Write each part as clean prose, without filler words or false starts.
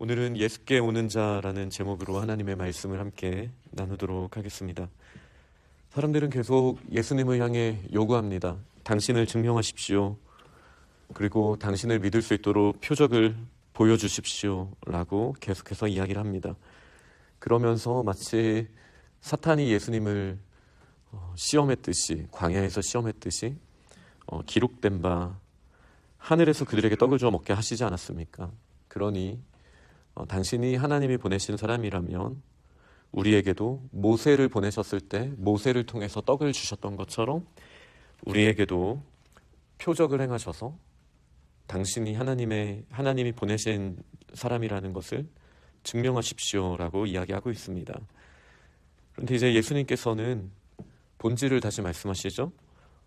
오늘은 예수께 오는 자라는 제목으로 하나님의 말씀을 함께 나누도록 하겠습니다. 사람들은 계속 예수님을 향해 요구합니다. 당신을 증명하십시오. 그리고 당신을 믿을 수 있도록 표적을 보여주십시오 라고 계속해서 이야기를 합니다. 그러면서 마치 사탄이 예수님을 시험했듯이, 광야에서 시험했듯이 기록된 바 하늘에서 그들에게 떡을 주어 먹게 하시지 않았습니까? 그러니 당신이 하나님이 보내신 사람이라면 우리에게도 모세를 보내셨을 때 모세를 통해서 떡을 주셨던 것처럼 우리에게도 표적을 행하셔서 당신이 하나님이 보내신 사람이라는 것을 증명하십시오라고 이야기하고 있습니다. 그런데 이제 예수님께서는 본질을 다시 말씀하시죠.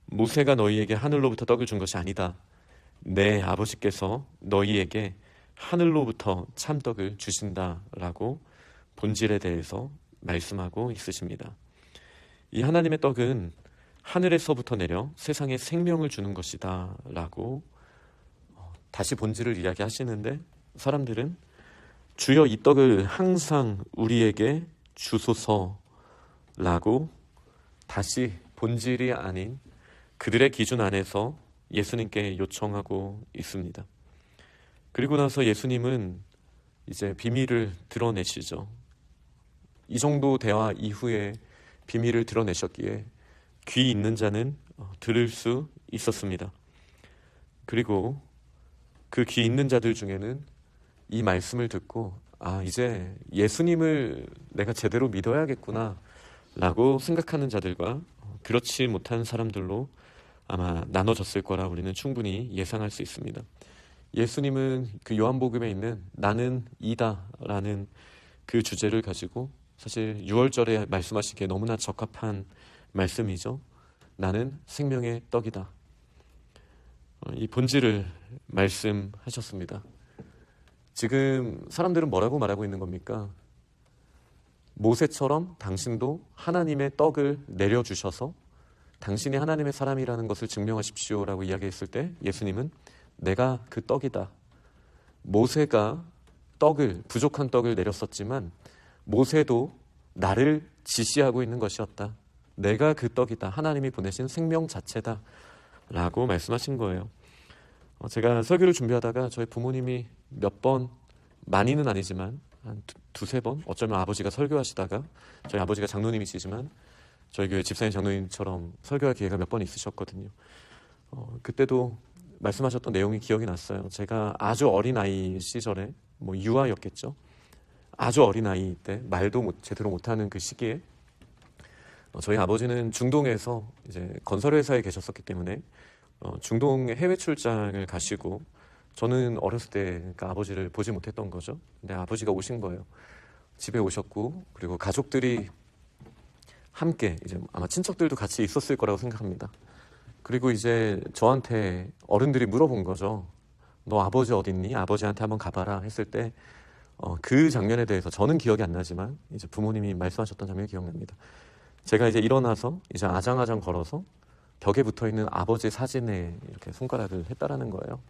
모세가 너희에게 하늘로부터 떡을 준 것이 아니다. 내 아버지께서 너희에게 하늘로부터 참떡을 주신다라고 본질에 대해서 말씀하고 있으십니다. 이 하나님의 떡은 하늘에서부터 내려 세상에 생명을 주는 것이다 라고 다시 본질을 이야기하시는데, 사람들은 주여 이 떡을 항상 우리에게 주소서라고 다시 본질이 아닌 그들의 기준 안에서 예수님께 요청하고 있습니다. 그리고 나서 예수님은 이제 비밀을 드러내시죠. 이 정도 대화 이후에 비밀을 드러내셨기에 귀 있는 자는 들을 수 있었습니다. 그리고 그 귀 있는 자들 중에는 이 말씀을 듣고 이제 예수님을 내가 제대로 믿어야겠구나 라고 생각하는 자들과 그렇지 못한 사람들로 아마 나눠졌을 거라 우리는 충분히 예상할 수 있습니다. 예수님은 그 요한복음에 있는 나는 이다 라는 그 주제를 가지고 사실 6월절에 말씀하시기에 너무나 적합한 말씀이죠. 나는 생명의 떡이다. 이 본질을 말씀하셨습니다. 지금 사람들은 뭐라고 말하고 있는 겁니까? 모세처럼 당신도 하나님의 떡을 내려주셔서 당신이 하나님의 사람이라는 것을 증명하십시오라고 이야기했을 때 예수님은 내가 그 떡이다. 모세가 부족한 떡을 내렸었지만 모세도 나를 지시하고 있는 것이었다. 내가 그 떡이다. 하나님이 보내신 생명 자체다 라고 말씀하신 거예요. 제가 설교를 준비하다가 저희 부모님이 몇 번, 많이는 아니지만 한 두세 번, 어쩌면 아버지가 설교하시다가, 저희 아버지가 장로님이시지만 저희 교회 집사님 장로님처럼 설교할 기회가 몇 번 있으셨거든요. 그때도 말씀하셨던 내용이 기억이 났어요. 제가 아주 어린 아이 시절에, 유아였겠죠. 아주 어린 아이 때 말도 제대로 못하는 그 시기에 저희 아버지는 중동에서 이제 건설회사에 계셨었기 때문에 중동 해외 출장을 가시고, 저는 어렸을 때 그러니까 아버지를 보지 못했던 거죠. 근데 아버지가 오신 거예요. 집에 오셨고, 그리고 가족들이 함께 이제 아마 친척들도 같이 있었을 거라고 생각합니다. 그리고 이제 저한테 어른들이 물어본 거죠. 너 아버지 어딨니? 아버지한테 한번 가봐라 했을 때 그 장면에 대해서 저는 기억이 안 나지만 이제 부모님이 말씀하셨던 장면이 기억납니다. 제가 이제 일어나서 이제 아장아장 걸어서 벽에 붙어있는 아버지 사진에 이렇게 손가락을 했다라는 거예요.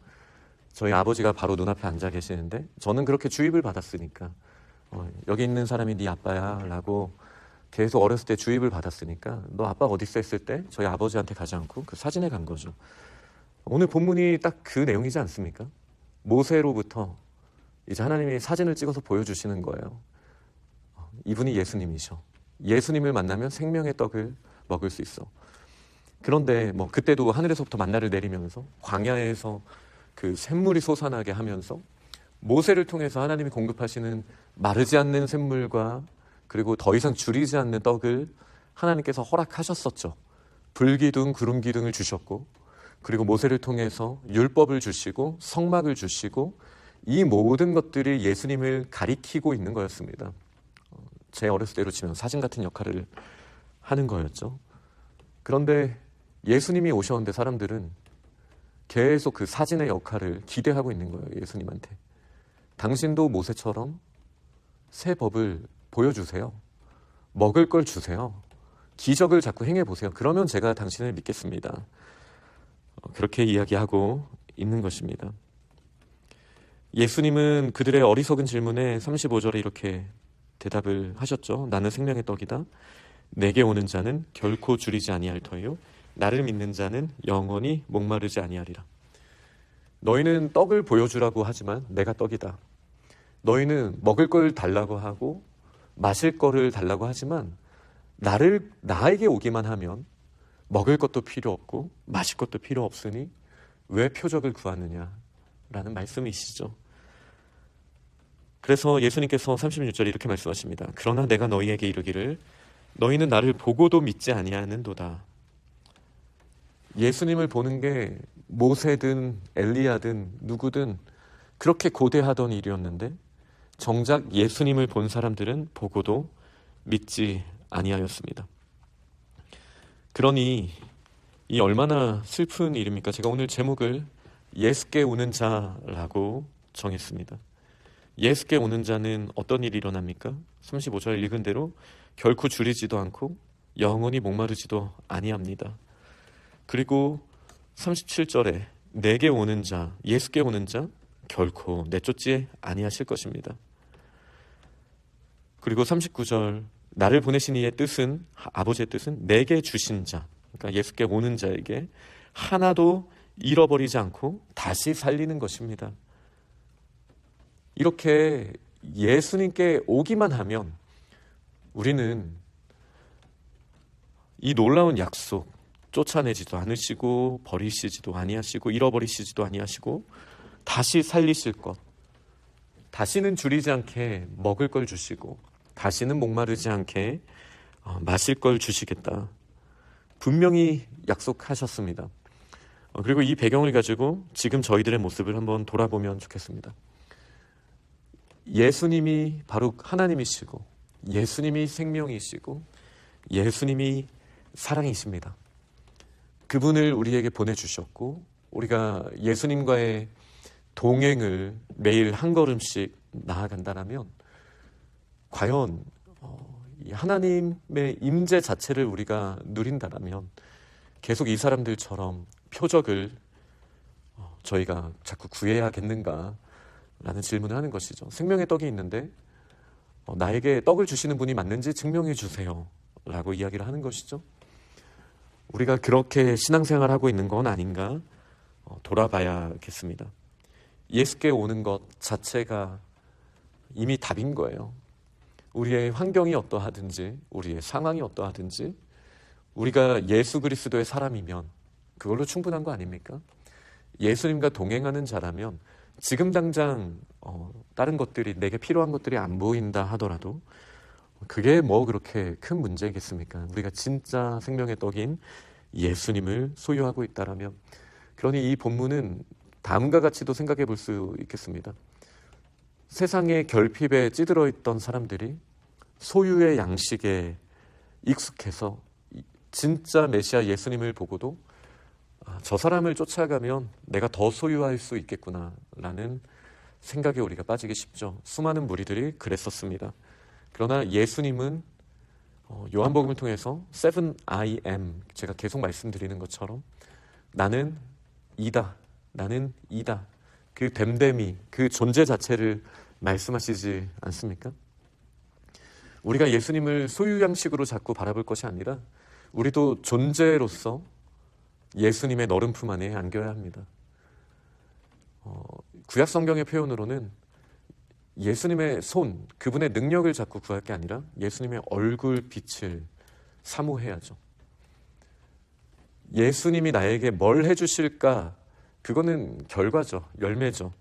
저희 아버지가 바로 눈앞에 앉아 계시는데 저는 그렇게 주입을 받았으니까 여기 있는 사람이 네 아빠야 라고 계속 어렸을 때 주입을 받았으니까 너 아빠가 어디 있어 했을 때 저희 아버지한테 가지 않고 그 사진에 간 거죠. 오늘 본문이 딱 그 내용이지 않습니까? 모세로부터 이제 하나님이 사진을 찍어서 보여주시는 거예요. 이분이 예수님이셔. 예수님을 만나면 생명의 떡을 먹을 수 있어. 그런데 그때도 하늘에서부터 만나를 내리면서 광야에서 그 샘물이 솟아나게 하면서 모세를 통해서 하나님이 공급하시는 마르지 않는 샘물과 그리고 더 이상 줄이지 않는 떡을 하나님께서 허락하셨었죠. 불기둥, 구름기둥을 주셨고, 그리고 모세를 통해서 율법을 주시고 성막을 주시고, 이 모든 것들이 예수님을 가리키고 있는 거였습니다. 제 어렸을 때로 치면 사진 같은 역할을 하는 거였죠. 그런데 예수님이 오셨는데 사람들은 계속 그 사진의 역할을 기대하고 있는 거예요. 예수님한테. 당신도 모세처럼 새 법을 보여주세요. 먹을 걸 주세요. 기적을 자꾸 행해보세요. 그러면 제가 당신을 믿겠습니다. 그렇게 이야기하고 있는 것입니다. 예수님은 그들의 어리석은 질문에 35절에 이렇게 대답을 하셨죠. 나는 생명의 떡이다. 내게 오는 자는 결코 줄이지 아니할 터요. 나를 믿는 자는 영원히 목마르지 아니하리라. 너희는 떡을 보여주라고 하지만 내가 떡이다. 너희는 먹을 걸 달라고 하고 마실 거를 달라고 하지만 나에게 오기만 하면 먹을 것도 필요 없고 마실 것도 필요 없으니 왜 표적을 구하느냐라는 말씀이시죠. 그래서 예수님께서 36절에 이렇게 말씀하십니다. 그러나 내가 너희에게 이르기를 너희는 나를 보고도 믿지 아니하는도다. 예수님을 보는 게 모세든 엘리야든 누구든 그렇게 고대하던 일이었는데 정작 예수님을 본 사람들은 보고도 믿지 아니하였습니다. 그러니 이 얼마나 슬픈 일입니까? 제가 오늘 제목을 예수께 오는 자라고 정했습니다. 예수께 오는 자는 어떤 일이 일어납니까? 35절 읽은 대로 결코 줄이지도 않고 영원히 목마르지도 아니합니다. 그리고 37절에 내게 오는 자, 예수께 오는 자 결코 내쫓지 아니하실 것입니다. 그리고 39절 나를 보내신 이의 뜻은, 아버지의 뜻은 내게 주신 자, 그러니까 예수께 오는 자에게 하나도 잃어버리지 않고 다시 살리는 것입니다. 이렇게 예수님께 오기만 하면 우리는 이 놀라운 약속, 쫓아내지도 않으시고 버리시지도 아니하시고 잃어버리시지도 아니하시고 다시 살리실 것, 다시는 줄이지 않게 먹을 걸 주시고 다시는 목마르지 않게 마실 걸 주시겠다, 분명히 약속하셨습니다. 그리고 이 배경을 가지고 지금 저희들의 모습을 한번 돌아보면 좋겠습니다. 예수님이 바로 하나님이시고 예수님이 생명이시고 예수님이 사랑이십니다. 그분을 우리에게 보내주셨고 우리가 예수님과의 동행을 매일 한 걸음씩 나아간다면 과연 이 하나님의 임재 자체를 우리가 누린다면 계속 이 사람들처럼 표적을 저희가 자꾸 구해야겠는가 라는 질문을 하는 것이죠. 생명의 떡이 있는데 나에게 떡을 주시는 분이 맞는지 증명해 주세요 라고 이야기를 하는 것이죠. 우리가 그렇게 신앙생활을 하고 있는 건 아닌가 돌아봐야겠습니다. 예수께 오는 것 자체가 이미 답인 거예요. 우리의 환경이 어떠하든지 우리의 상황이 어떠하든지 우리가 예수 그리스도의 사람이면 그걸로 충분한 거 아닙니까? 예수님과 동행하는 자라면 지금 당장 다른 것들이 내게 필요한 것들이 안 보인다 하더라도 그게 뭐 그렇게 큰 문제겠습니까? 우리가 진짜 생명의 떡인 예수님을 소유하고 있다라면. 그러니 이 본문은 다음과 같이도 생각해 볼 수 있겠습니다. 세상의 결핍에 찌들어 있던 사람들이 소유의 양식에 익숙해서 진짜 메시아 예수님을 보고도 저 사람을 쫓아가면 내가 더 소유할 수 있겠구나라는 생각에 우리가 빠지기 쉽죠. 수많은 무리들이 그랬었습니다. 그러나 예수님은 요한복음을 통해서 7 I am, 제가 계속 말씀드리는 것처럼 나는 이다, 나는 이다, 그 됨됨이, 그 존재 자체를 말씀하시지 않습니까? 우리가 예수님을 소유 양식으로 자꾸 바라볼 것이 아니라 우리도 존재로서 예수님의 너른 품 안에 안겨야 합니다. 구약 성경의 표현으로는 예수님의 손, 그분의 능력을 자꾸 구할 게 아니라 예수님의 얼굴 빛을 사모해야죠. 예수님이 나에게 뭘 해주실까? 그거는 결과죠. 열매죠.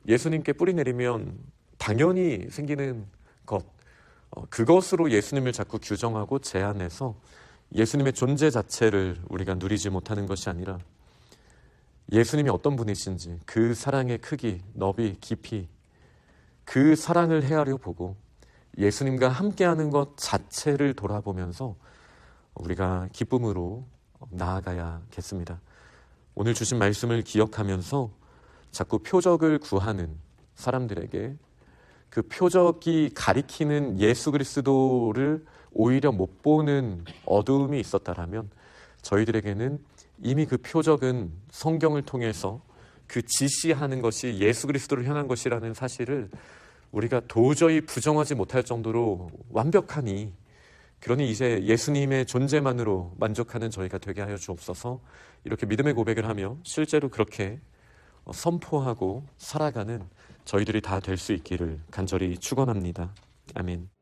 예수님께 뿌리 내리면 당연히 생기는 것, 그것으로 예수님을 자꾸 규정하고 제한해서 예수님의 존재 자체를 우리가 누리지 못하는 것이 아니라 예수님이 어떤 분이신지 그 사랑의 크기, 너비, 깊이, 그 사랑을 헤아려 보고 예수님과 함께하는 것 자체를 돌아보면서 우리가 기쁨으로 나아가야겠습니다. 오늘 주신 말씀을 기억하면서 자꾸 표적을 구하는 사람들에게 그 표적이 가리키는 예수 그리스도를 오히려 못 보는 어두움이 있었다라면 저희들에게는 이미 그 표적은 성경을 통해서 그 지시하는 것이 예수 그리스도를 향한 것이라는 사실을 우리가 도저히 부정하지 못할 정도로 완벽하니, 그러니 이제 예수님의 존재만으로 만족하는 저희가 되게 하여 주옵소서. 이렇게 믿음의 고백을 하며 실제로 그렇게 선포하고 살아가는 저희들이 다 될 수 있기를 간절히 축원합니다. 아멘.